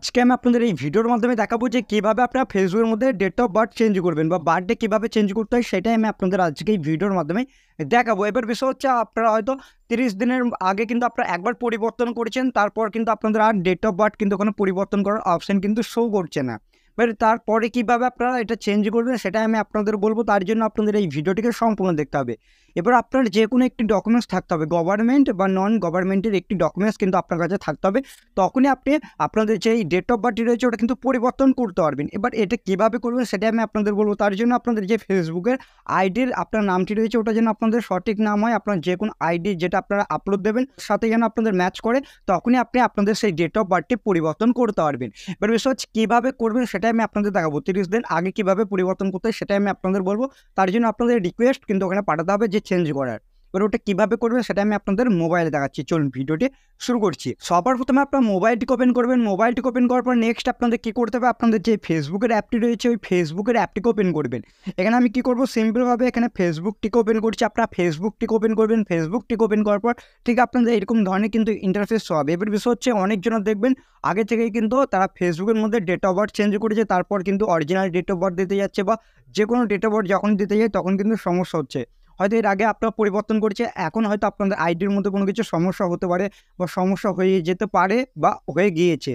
আজকে আমি আপনাদের এই ভিডিওর মাধ্যমে দেখাবো যে কীভাবে আপনারা ফেসবুকের মধ্যে ডেট অফ বার্থ চেঞ্জ করবেন বা বার্থডে কীভাবে চেঞ্জ করতে হয় সেটাই আমি আপনাদের আজকে এই ভিডিওর মাধ্যমে দেখাবো। এবার বিষয় হচ্ছে আপনারা হয়তো 30 দিনের আগে কিন্তু আপনারা একবার পরিবর্তন করেছেন, তারপর কিন্তু আপনাদের আর ডেট অফ বার্থ কিন্তু ওখানে পরিবর্তন করার অপশন কিন্তু শো করছে না। এবার তারপরে কীভাবে আপনারা এটা চেঞ্জ করবেন সেটাই আমি আপনাদের বলবো। তার জন্য আপনাদের এই ভিডিওটিকে সম্পূর্ণ দেখতে হবে। এবার আপনার যে কোনো একটি ডকুমেন্টস থাকতে হবে, গভর্নমেন্ট বা নন গভর্নমেন্টের একটি ডকুমেন্টস কিন্তু আপনার কাছে থাকতে হবে। তখনই আপনি আপনাদের যে ডেট অফ বার্থ রয়েছে ওটা কিন্তু পরিবর্তন করতে পারবেন। এবার এটা কীভাবে করবেন সেটাই আমি আপনাদের বলবো। তার জন্য আপনাদের যে ফেসবুকের আইডির আপনার নামটি রয়েছে ওটা যেন আপনাদের সঠিক নাম হয়, আপনার যে কোনো আইডি যেটা আপনারা আপলোড দেবেন সাথে যেন আপনাদের ম্যাচ করে, তখনই আপনি আপনাদের সেই ডেট অফ বার্থটি পরিবর্তন করতে পারবেন। এবার বিষয় হচ্ছে কীভাবে করবেন সেটাই আমি আপনাদের দেখাবো। 30 দিন আগে কীভাবে পরিবর্তন করতে হয় সেটাই আমি আপনাদের বলবো। তার জন্য আপনাদের রিকোয়েস্ট কিন্তু ওখানে পাঠাতে হবে যে চেঞ্জ করার। এবার ওটা কীভাবে করবেন সেটা আমি আপনাদের মোবাইলে দেখাচ্ছি। চলুন ভিডিওটি শুরু করছি। সবার প্রথমে আপনার মোবাইলটিকে ওপেন করবেন। মোবাইলটিকে ওপেন করার পর নেক্সট আপনাদের কী করতে হবে, আপনাদের যে ফেসবুকের অ্যাপটি রয়েছে ওই ফেসবুকের অ্যাপটিকে ওপেন করবেন। এখানে আমি কী করবো, সিম্পলভাবে এখানে ফেসবুকটিকে ওপেন করছি। আপনারা ফেসবুকটিকে ওপেন করবেন। ফেসবুকটিকে ওপেন করার পর ঠিক আপনাদের এরকম ধরনের কিন্তু ইন্টারফেস শো হবে। এবার বিষয় হচ্ছে অনেকজনের দেখবেন আগে থেকেই কিন্তু তারা ফেসবুকের মধ্যে ডেট অফ বার্থ চেঞ্জ করেছে, তারপর কিন্তু অরিজিনাল ডেট অফ বার্থ দিতে যাচ্ছে বা যে কোনো ডেট অফ বার্থ যখন দিতে যায় তখন কিন্তু সমস্যা হচ্ছে। হয়তো এর আগে আপনারা পরিবর্তন করেছে, এখন হয়তো আপনাদের আইডির মধ্যে কোনো কিছু সমস্যা হতে পারে বা সমস্যা হয়ে যেতে পারে বা হয়ে গিয়েছে।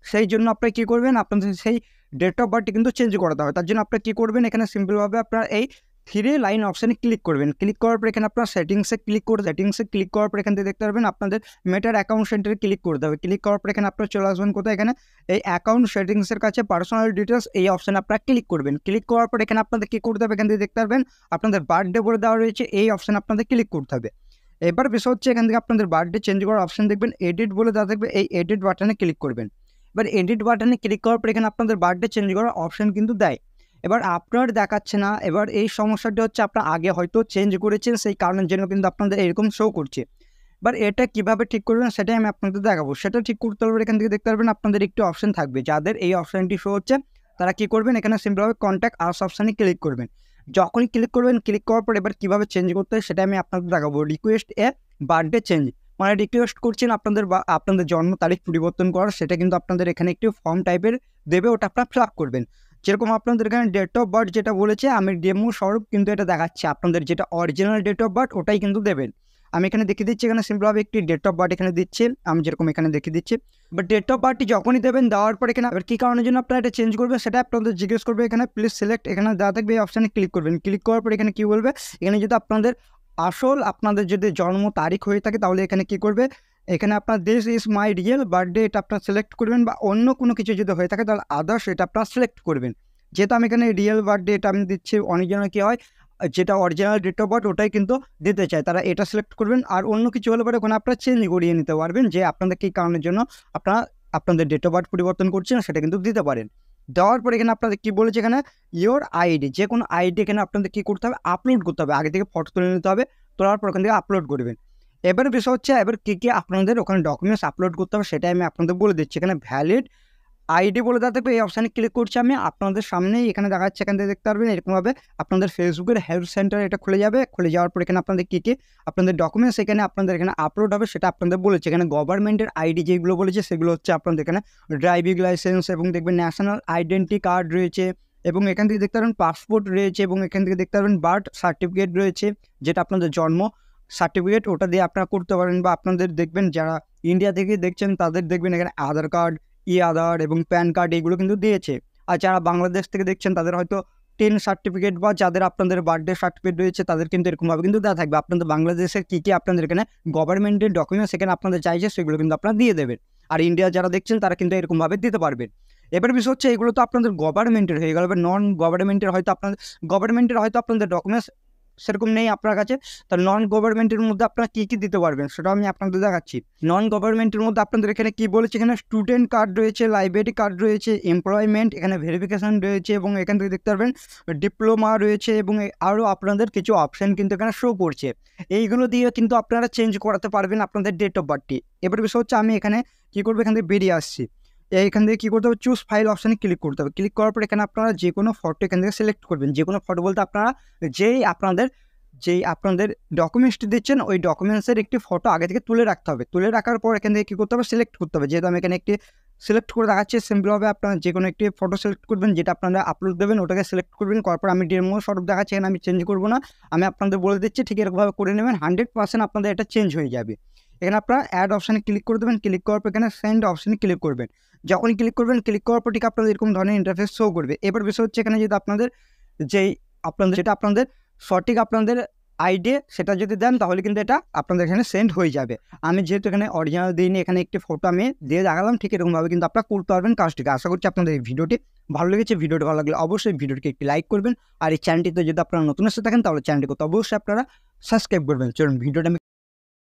সেই জন্য আপনারা কী করবেন, আপনাদের সেই ডেট অফ বার্থটি কিন্তু চেঞ্জ করাতে হবে। তার জন্য আপনারা কী করবেন, এখানে সিম্পলভাবে আপনারা এই 3 লাইন অপশানে ক্লিক করবেন। ক্লিক করার পর এখানে আপনার সেটিংসে ক্লিক করার পর এখান থেকে দেখতে পারবেন আপনাদের মেটার অ্যাকাউন্ট সেন্টারে ক্লিক করতে হবে। ক্লিক করার পর এখানে আপনারা চলে আসবেন কোথায়, এখানে এই অ্যাকাউন্ট সেটিংসের কাছে পার্সোনাল ডিটেলস এই অপশানে আপনারা ক্লিক করবেন। ক্লিক করার পর এখানে আপনাদের কী করতে হবে, এখান থেকে দেখতে পারবেন আপনাদের বার্থডে বলে দেওয়া রয়েছে, এই অপশানে আপনাদের ক্লিক করতে হবে। এবার বিষয় হচ্ছে এখান থেকে আপনাদের বার্থডে চেঞ্জ করার অপশান দেখবেন, এডিট বলে দেওয়া থাকবে, এই এডিট বাটনে ক্লিক করবেন। এবার এডিট বাটনে ক্লিক করার পর এখানে আপনাদের বার্থডে চেঞ্জ করার অপশান কিন্তু দেয়। এবার আপনার দেখাচ্ছে না। এবার এই সমস্যাটি হচ্ছে আপনার আগে হয়তো চেঞ্জ করেছেন, সেই কারণের জন্য কিন্তু আপনাদের এরকম শো করছে। এবার এটা কীভাবে ঠিক করবেন সেটাই আমি আপনাদের দেখাবো। সেটা ঠিক করতে হলে এখান থেকে দেখতে পারবেন আপনাদের একটি অপশান থাকবে, যাদের এই অপশানটি শো হচ্ছে তারা কী করবেন, এখানে সিম্পলভাবে কন্ট্যাক্ট আস অপশানে ক্লিক করবেন। যখনই ক্লিক করবেন, ক্লিক করার পর এবার কীভাবে চেঞ্জ করতে হয় সেটা আমি আপনাদের দেখাবো। রিকোয়েস্ট এ বার্থডে চেঞ্জ, মানে রিকোয়েস্ট করছেন আপনাদের বা আপনাদের জন্ম তারিখ পরিবর্তন করার, সেটা কিন্তু আপনাদের এখানে একটি ফর্ম টাইপের দেবে, ওটা আপনারা ফিল আপ করবেন। যেরকম আপনাদের এখানে ডেট অফ বার্থ যেটা বলেছে, আমি ডেমো স্বরূপ কিন্তু এটা দেখাচ্ছি। আপনাদের যেটা অরিজিনাল ডেট অফ বার্থ ওটাই কিন্তু দেবেন। আমি এখানে দেখিয়ে দিচ্ছি, এখানে সিম্পলভাবে একটি ডেট অফ বার্থ এখানে দিচ্ছি, আমি যেরকম এখানে দেখিয়ে দিচ্ছি। বাট ডেট অফ বার্থটি যখনই দেবেন, দেওয়ার পর এখানে এবার কী কারণের জন্য আপনারা এটা চেঞ্জ করবেন সেটা আপনাদের জিজ্ঞেস করবে। এখানে প্লিজ সিলেক্ট এখানে দেওয়া থাকবে, এই অপশানে ক্লিক করবেন। ক্লিক করার পর এখানে কী বলবে, এখানে যদি আপনাদের যদি জন্ম তারিখ হয়ে থাকে তাহলে এখানে কী করবে, এখানে আপনার this is my real birthday এটা আপনারা সিলেক্ট করবেন, বা অন্য কোনো কিছু যদি হয়ে থাকে তাহলে আদার্স এটা আপনারা সিলেক্ট করবেন। যেহেতু আমি এখানে রিয়েল বার্থডে এটা আমি দিচ্ছি, অনেকজনের কী হয় যেটা অরিজিনাল ডেট অফ বার্থ ওটাই কিন্তু দিতে চায়, তারা এটা সিলেক্ট করবেন। আর অন্য কিছু হলে পরে ওখানে আপনারা চেঞ্জ করিয়ে নিতে পারবেন, যে আপনাদের কী কারণের জন্য আপনারা আপনাদের ডেট অফ বার্থ পরিবর্তন করছেন সেটা কিন্তু দিতে পারেন। দেওয়ার পর এখানে আপনাদের কী বলেছে, এখানে ইয়োর আইডি, যে কোনো আইডি এখানে আপনাদের কী করতে হবে, আপলোড করতে হবে। আগে থেকে ফটো তুলে নিতে হবে, তোলার পর ওখান থেকে আপলোড করবেন। এবার বিষয় হচ্ছে এবার কী আপনাদের ওখানে ডকুমেন্টস আপলোড করতে হবে সেটাই আমি আপনাদের বলে দিচ্ছি। এখানে ভ্যালিড আইডি বলে দেওয়া থাকবে, এই অপশানে ক্লিক করছি আমি। আপনাদের সামনেই এখানে দেখাচ্ছে, এখান থেকে দেখতে পারবেন এরকমভাবে আপনাদের ফেসবুকের হেল্প সেন্টার এটা খুলে যাবে। খুলে যাওয়ার পর এখানে আপনাদের কী আপনাদের ডকুমেন্টস এখানে আপনাদের এখানে আপলোড হবে সেটা আপনাদের বলেছে। এখানে গভর্নমেন্টের আইডি যেগুলো বলেছে সেগুলো হচ্ছে আপনাদের এখানে ড্রাইভিং লাইসেন্স এবং দেখবেন ন্যাশনাল আইডেন্টি কার্ড রয়েছে, এবং এখান থেকে দেখতে পারবেন পাসপোর্ট রয়েছে, এবং এখান থেকে দেখতে পারবেন বার্থ সার্টিফিকেট রয়েছে, যেটা আপনাদের জন্ম সার্টিফিকেট, ওটা দিয়ে আপনারা করতে পারেন। বা আপনাদের দেখবেন যারা ইন্ডিয়া থেকে দেখছেন তাদের দেখবেন এখানে আধার কার্ড, আধার এবং প্যান কার্ড এগুলো কিন্তু দিয়েছে। আর যারা বাংলাদেশ থেকে দেখছেন তাদের হয়তো 10 সার্টিফিকেট বা যাদের আপনাদের বার্থডে সার্টিফিকেট রয়েছে তাদের কিন্তু এরকমভাবে কিন্তু দেওয়া থাকবে। আপনাদের বাংলাদেশের কী আপনাদের এখানে গভর্নমেন্টের ডকুমেন্টস এখানে আপনাদের চাইছে সেগুলো কিন্তু আপনারা দিয়ে দেবেন। আর ইন্ডিয়া যারা দেখছেন তারা কিন্তু এরকমভাবে দিতে পারবেন। এবার বিষয় হচ্ছে এগুলো তো আপনাদের গভর্নমেন্টের হয়ে গেল। এবার নন গভর্নমেন্টের হয়তো আপনাদের ডকুমেন্টস সেরকম নেই আপনার কাছে, তা নন গভর্নমেন্টের মধ্যে আপনারা কী দিতে পারবেন সেটা আমি আপনাদের দেখাচ্ছি। নন গভর্নমেন্টের মধ্যে আপনাদের এখানে কী বলেছে, এখানে স্টুডেন্ট কার্ড রয়েছে, লাইব্রেরি কার্ড রয়েছে, এমপ্লয়মেন্ট এখানে ভেরিফিকেশান রয়েছে, এবং এখান থেকে দেখতে পারবেন ডিপ্লোমা রয়েছে, এবং আরও আপনাদের কিছু অপশান কিন্তু এখানে শো করছে। এইগুলো দিয়ে কিন্তু আপনারা চেঞ্জ করাতে পারবেন আপনাদের ডেট অফ বার্থটি। এবার বিষয় হচ্ছে আমি এখানে কী করবো, এখান থেকে বেরিয়ে আসছি। এখান থেকে কী করতে হবে, চুজ ফাইল অপশানে ক্লিক করতে হবে। ক্লিক করার পর এখানে আপনারা যে কোনো ফটো এখান থেকে সিলেক্ট করবেন। যে কোনো ফটো বলতে আপনারা যেই আপনাদের ডকুমেন্টসটি দিচ্ছেন ওই ডকুমেন্টসের একটি ফটো আগে থেকে তুলে রাখতে হবে। তুলে রাখার পর এখান থেকে কী করতে হবে, সিলেক্ট করতে হবে। যেহেতু আমি এখানে একটি সিলেক্ট করে দেখাচ্ছি। সিম্পলভাবে আপনারা যে কোনো একটি ফটো সিলেক্ট করবেন, যেটা আপনারা আপলোড দেবেন ওটাকে সিলেক্ট করবেন। করার পর আমি ডেমো স্বরূপ দেখাচ্ছি, এখানে আমি চেঞ্জ করবো না, আমি আপনাদের বলে দিচ্ছি ঠিক এরকমভাবে করে নেবেন, 100% আপনাদের এটা চেঞ্জ হয়ে যাবে। এখানে আপনারা অ্যাড অপশানে ক্লিক করে দেবেন, ক্লিক করার পর এখানে সেন্ড অপশানে ক্লিক করবেন। যখনই ক্লিক করবেন, ক্লিক করার পর ঠিক আপনাদের এরকম ধরনের ইন্টারফেস শো করবে। এবার বিষয় হচ্ছে এখানে যদি আপনাদের যেটা আপনাদের সঠিক আপনাদের আইডি সেটা যদি দেন তাহলে কিন্তু এটা আপনাদের এখানে সেন্ড হয়ে যাবে। আমি যেহেতু এখানে অরিজিনাল দিইনি, এখানে একটি ফটো আমি দিয়ে দেখালাম, ঠিক এরকমভাবে কিন্তু আপনারা করতে পারবেন কাজটিকে। আশা করছি আপনাদের এই ভিডিওটি ভালো লেগেছে। ভিডিওটি ভালো লাগলে অবশ্যই ভিডিওটিকে একটি লাইক করবেন, আর এই চ্যানেলটিতে যদি আপনারা নতুন এসে থাকেন তাহলে চ্যানেলটিকে তো অবশ্যই আপনারা সাবস্ক্রাইব করবেন। চলুন ভিডিওটা